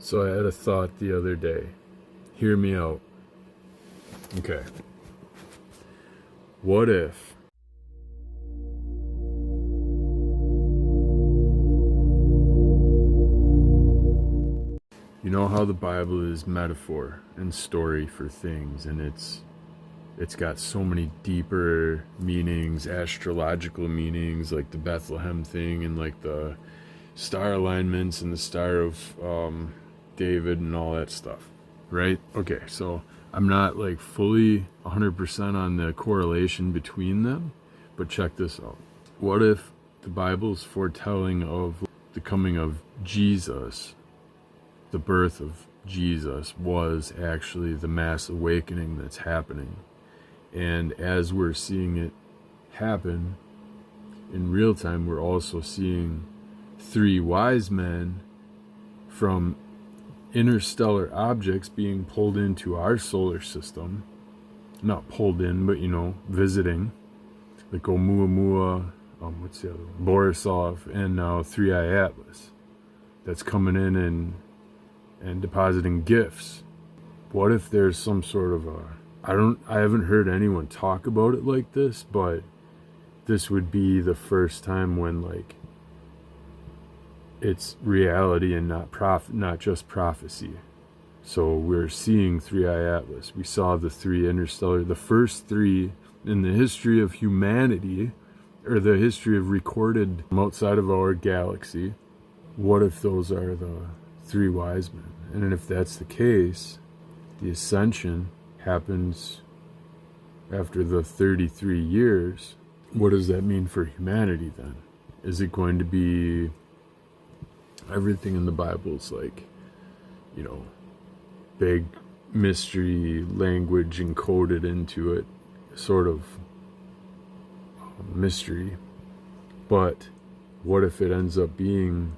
So I had a thought the other day. Hear me out. Okay. What if you know how the Bible is metaphor and story for things, and it's got so many deeper meanings, astrological meanings, like the Bethlehem thing and like the star alignments and the Star of David and all that stuff, right? Okay, so I'm not like fully 100% on the correlation between them, but check this out. What if the Bible's foretelling of the coming of Jesus, the birth of Jesus, was actually the mass awakening that's happening? And as we're seeing it happen in real time, we're also seeing three wise men from interstellar objects being pulled into our solar system. Not pulled in, but visiting. Like Oumuamua, what's the other one? Borisov, and now 3i Atlas. That's coming in and depositing gifts. What if there's some sort of I haven't heard anyone talk about it like this, but this would be the first time when like it's reality and not just prophecy. So we're seeing 3i Atlas. We saw the three interstellar, the first three in the history of humanity, or the history of recorded outside of our galaxy. What if those are the three wise men? And if that's the case, the ascension happens after the 33 years. What does that mean for humanity then? Is it going to be everything in the Bible's like, big mystery language encoded into it, sort of mystery? But what if it ends up being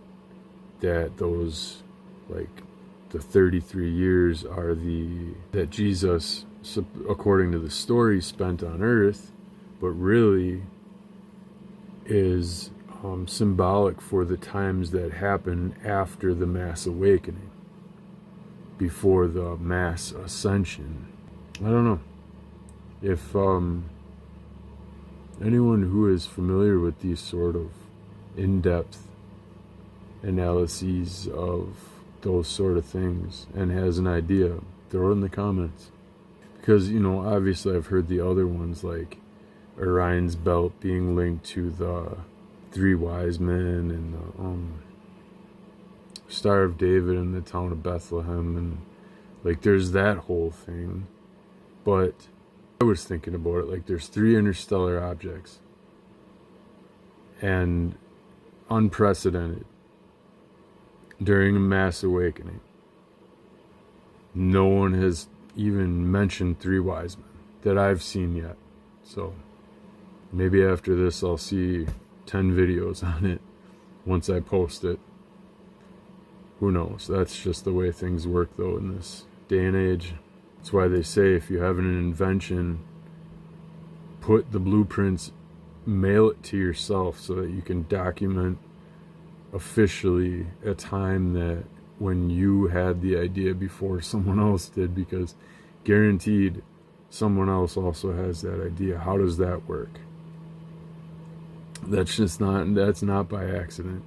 that those, like, the 33 years are that Jesus, according to the story, spent on earth, but really is symbolic for the times that happen after the mass awakening, before the mass ascension? I don't know. If anyone who is familiar with these sort of in-depth analyses of those sort of things and has an idea, throw it in the comments. Because, obviously I've heard the other ones, like Orion's belt being linked to the three wise men, and the Star of David in the town of Bethlehem, and like there's that whole thing. But I was thinking about it, like there's three interstellar objects, and unprecedented during a mass awakening. No one has even mentioned three wise men that I've seen yet. So maybe after this I'll see 10 videos on it once I post it. Who knows? That's just the way things work though in this day and age. That's why they say if you have an invention, put the blueprints, mail it to yourself so that you can document officially a time that when you had the idea before someone else did, because guaranteed someone else also has that idea. How does that work? That's not by accident.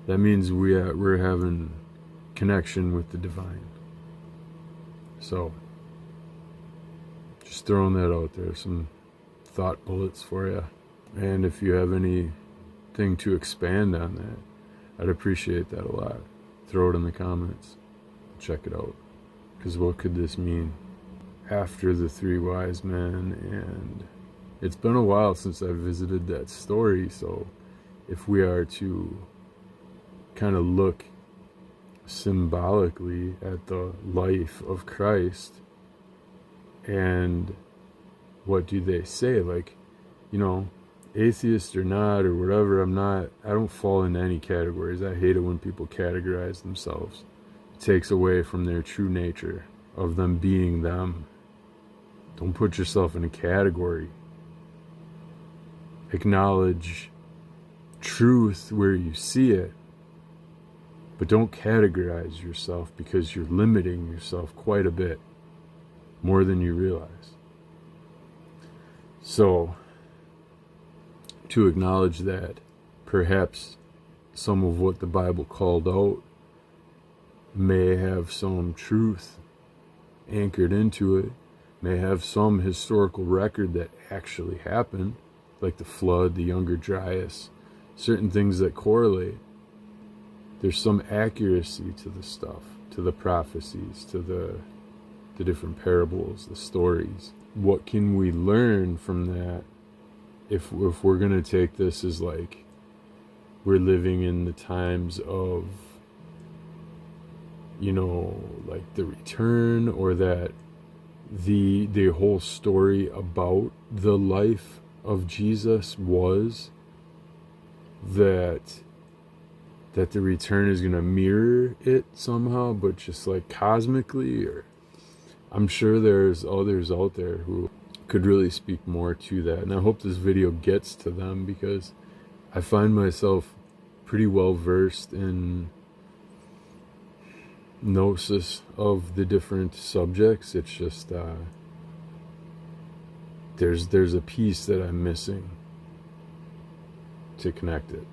That means we're having connection with the divine. So just throwing that out there, some thought bullets for you. And if you have anything to expand on that, I'd appreciate that a lot. Throw it in the comments. Check it out. Because what could this mean after the three wise men? And it's been a while since I visited that story, so if we are to kind of look symbolically at the life of Christ, and what do they say? Like, atheist or not, or whatever, I don't fall into any categories. I hate it when people categorize themselves. It takes away from their true nature of them being them. Don't put yourself in a category. Acknowledge truth where you see it, But don't categorize yourself, because you're limiting yourself quite a bit, more than you realize. So, to acknowledge that perhaps some of what the Bible called out may have some truth anchored into it, may have some historical record that actually happened, like the flood, the Younger Dryas, certain things that correlate. There's some accuracy to the stuff, to the prophecies, to the different parables, the stories. What can we learn from that if we're going to take this as like we're living in the times of, you know, like the return, or that the whole story about the life of Jesus was that the return is going to mirror it somehow, but just like cosmically. Or I'm sure there's others out there who could really speak more to that, and I hope this video gets to them, because I find myself pretty well versed in gnosis of the different subjects. It's just there's a piece that I'm missing to connect it.